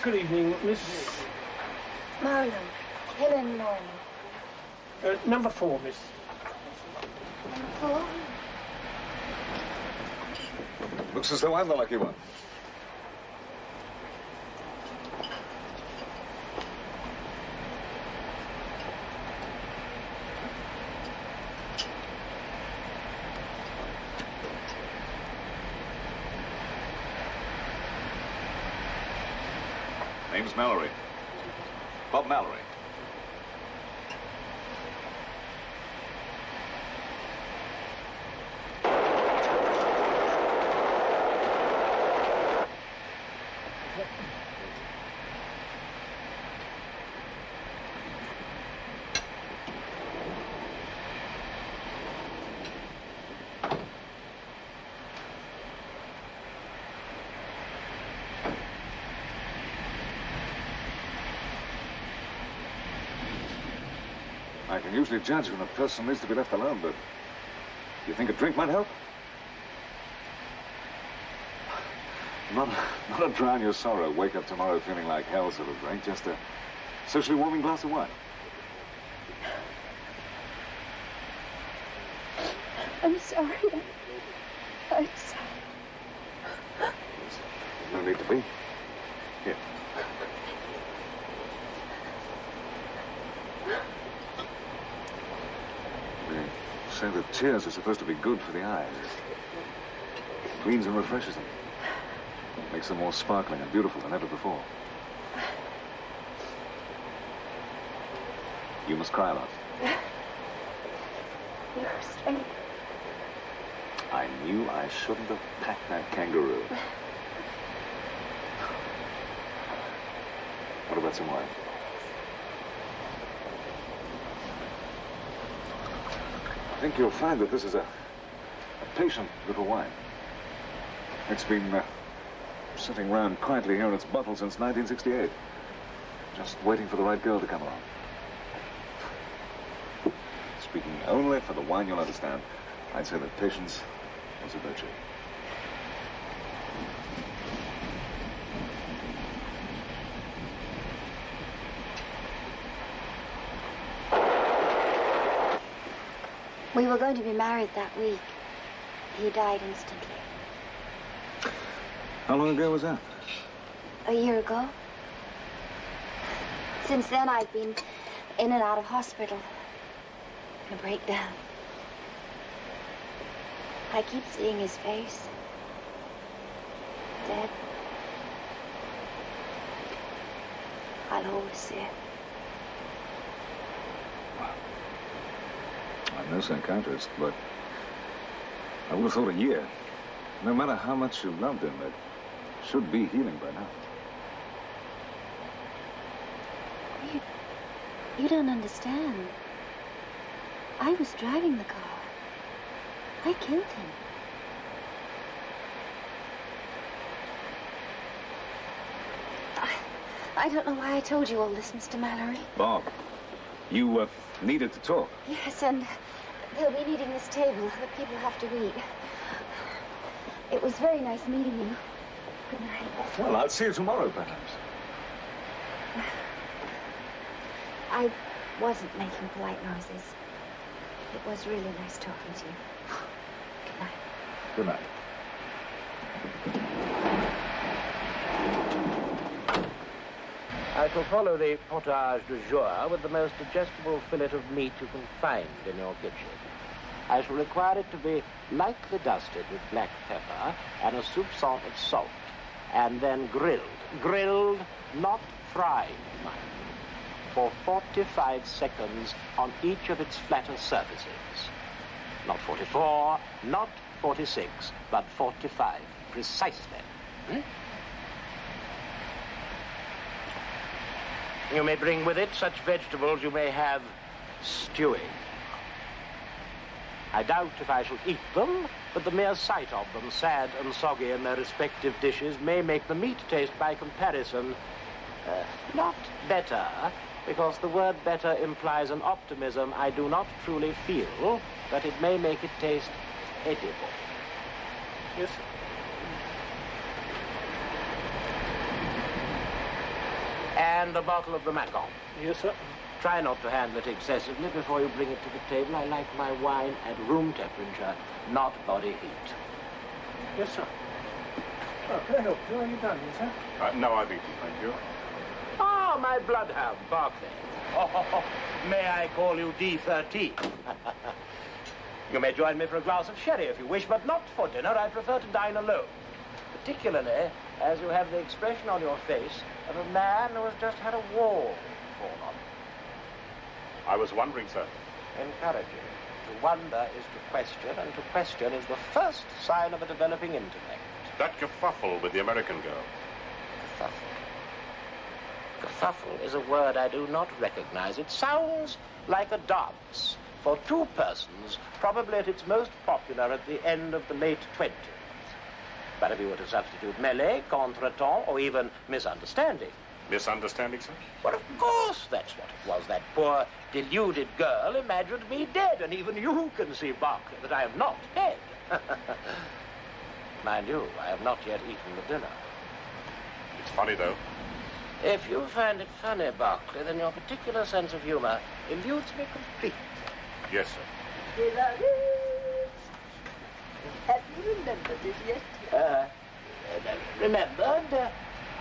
Good evening, Miss... Marlowe. Helen Marlowe. Number 4, miss. Number 4? Looks as though I'm the lucky one. Name's Mallory. Bob Mallory. I can usually judge when a person needs to be left alone, but you think a drink might help? Not a drown your sorrow, wake up tomorrow feeling like hell sort of drink, just a socially warming glass of wine. I'm sorry. I'm sorry. No need to be. Here. They say that tears are supposed to be good for the eyes. It cleans and refreshes them. Makes them more sparkling and beautiful than ever before. You must cry a lot. You're strange. I knew I shouldn't have packed that kangaroo. What about some wine? I think you'll find that this is a patient little wine. It's been sitting round quietly here in its bottle since 1968. Just waiting for the right girl to come along. Speaking only for the wine you'll understand, I'd say that patience was a virtue. We were going to be married that week. He died instantly. How long ago was that? A year ago. Since then, I've been in and out of hospital. In a breakdown. I keep seeing his face. Dead. I'll always see it. I'm no psychiatrist, but I would have thought a year. No matter how much you loved him, it should be healing by now. You don't understand. I was driving the car. I killed him. I don't know why I told you all this, Mr. Mallory. Bob, you needed to talk. Yes, and they'll be needing this table. The people have to eat. It was very nice meeting you. Good night. Well, I'll see you tomorrow, perhaps. I wasn't making polite noises. It was really nice talking to you. Good night. Good night. I shall follow the potage du jour with the most digestible fillet of meat you can find in your kitchen. I shall require it to be lightly dusted with black pepper and a soupçon of salt, and then grilled. Grilled, not fried, mind. For 45 seconds on each of its flatter surfaces. Not 44, not 46, but 45, precisely. You may bring with it such vegetables you may have stewing. I doubt if I shall eat them, but the mere sight of them, sad and soggy in their respective dishes, may make the meat taste by comparison not better, because the word better implies an optimism I do not truly feel, but it may make it taste edible. Yes, sir. And a bottle of the Macon. Yes, sir. Try not to handle it excessively before you bring it to the table. I like my wine at room temperature, not body heat. Yes, sir. Oh, can I help you? Are you done, sir? No, I've eaten, thank you. Ah, my bloodhound, Barclay. Oh, may I call you D13? You may join me for a glass of sherry if you wish, but not for dinner. I prefer to dine alone. Particularly as you have the expression on your face of a man who has just had a wall fall on him. I was wondering, sir. Encouraging. To wonder is to question, and to question is the first sign of a developing intellect. That kerfuffle with the American girl. Kerfuffle. Kerfuffle is a word I do not recognize. It sounds like a dance for two persons, probably at its most popular at the end of the late 20s. But if you were to substitute mêlée, contretemps, or even misunderstanding. Misunderstanding, sir? Well, of course, that's what it was. That poor, deluded girl imagined me dead, and even you can see, Barclay, that I am not dead. Mind you, I have not yet eaten the dinner. It's funny, though. If you find it funny, Barclay, then your particular sense of humor eludes me completely. Yes, sir. Have you remembered this yet? Remembered?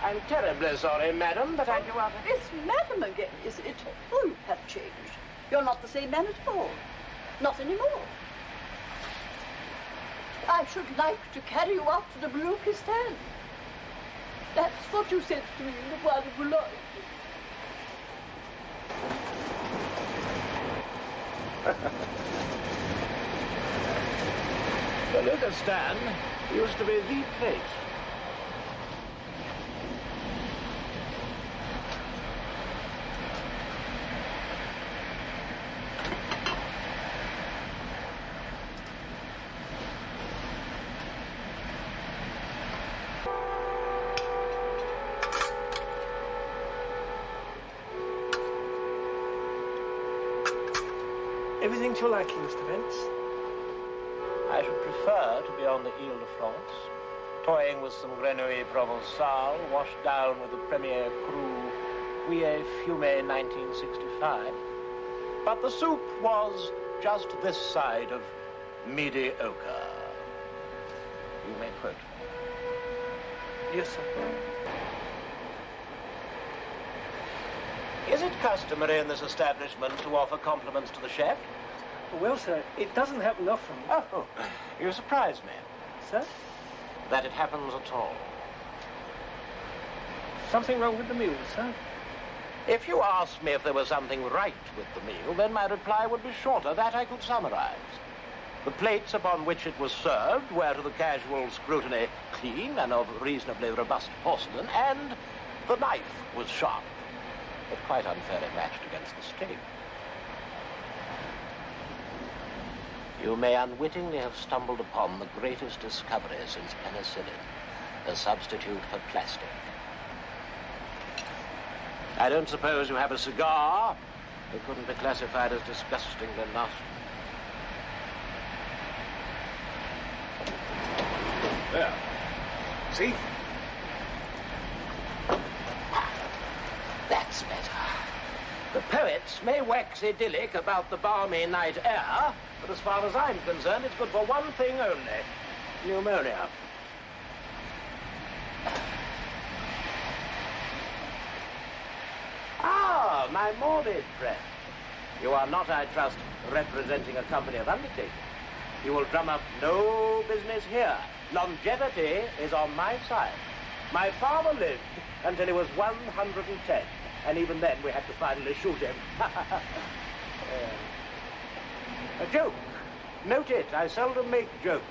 I'm terribly sorry, madam, but I do not... It's madam again, is it? Oh, you have changed. You're not the same man at all. Not anymore. I should like to carry you out to the Baroque stand. That's what you said to me in the Bois de Boulogne. The Lucas stand used to be the place. Everything to your liking, Mr. Vance? I should prefer to be on the Ile de France, toying with some Grenouille Provençal, washed down with the Premier Cru Pouillet Fumé 1965. But the soup was just this side of mediocre. You may quote me. Yes, sir. Is it customary in this establishment to offer compliments to the chef? Well, sir, it doesn't happen often. Oh, you surprise me. Sir? That it happens at all. Something wrong with the meal, sir? If you asked me if there was something right with the meal, then my reply would be shorter. That I could summarize. The plates upon which it was served were to the casual scrutiny clean and of reasonably robust porcelain, and the knife was sharp, but quite unfairly matched against the steak. You may unwittingly have stumbled upon the greatest discovery since penicillin, a substitute for plastic. I don't suppose you have a cigar. It couldn't be classified as disgustingly nasty. There. See? That's better. The poets may wax idyllic about the balmy night air, but as far as I'm concerned, it's good for one thing only: pneumonia. Ah, my morbid friend. You are not, I trust, representing a company of undertakers. You will drum up no business here. Longevity is on my side. My father lived until he was 110, and even then we had to finally shoot him. A joke. Note it, I seldom make jokes.